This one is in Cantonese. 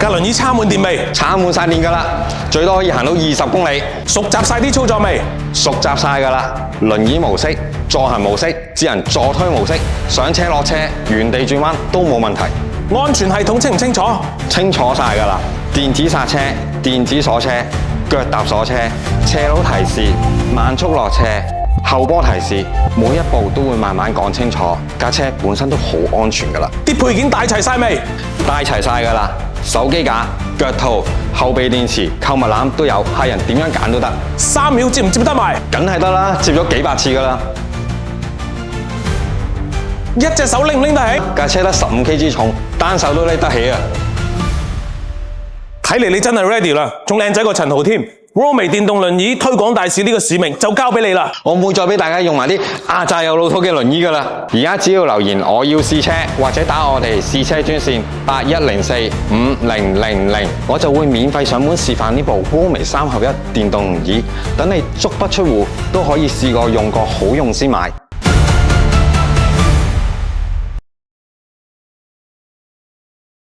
架輪椅插滿電未？插滿晒電㗎啦，最多可以行到20公里。熟習晒啲操作未？熟習晒㗎啦，輪椅模式、助行模式、智能助推模式，上車落車、原地轉彎都冇問題。安全系統清唔清楚？清楚晒㗎啦，電子剎車、電子鎖車、腳踏鎖車、斜路提示、慢速落斜、後波提示，每一步都會慢慢講清楚。架車本身都好安全㗎啦。啲配件帶齊晒未？帶齊晒㗎啦，手機架、腳套、後備電池、購物籃都有，客人點樣揀都得。3秒接唔接得埋？梗係得啦，接咗幾百次㗎啦。一隻手拎唔拎得起？架車得15 kg 重，單手都拎得起啊！睇嚟你真係 ready 啦，仲靚仔過陳豪添。Romy 電動輪椅推廣大使呢個使命就交俾你啦。我唔會再俾大家用埋啲壓榨又老土嘅輪椅㗎啦。而家只要留言我要試車，或者打我哋試車專線81045000，我就會免費上門示範呢部 Romy 3合1電動輪椅，等你足不出戶都可以試過用過好用先買。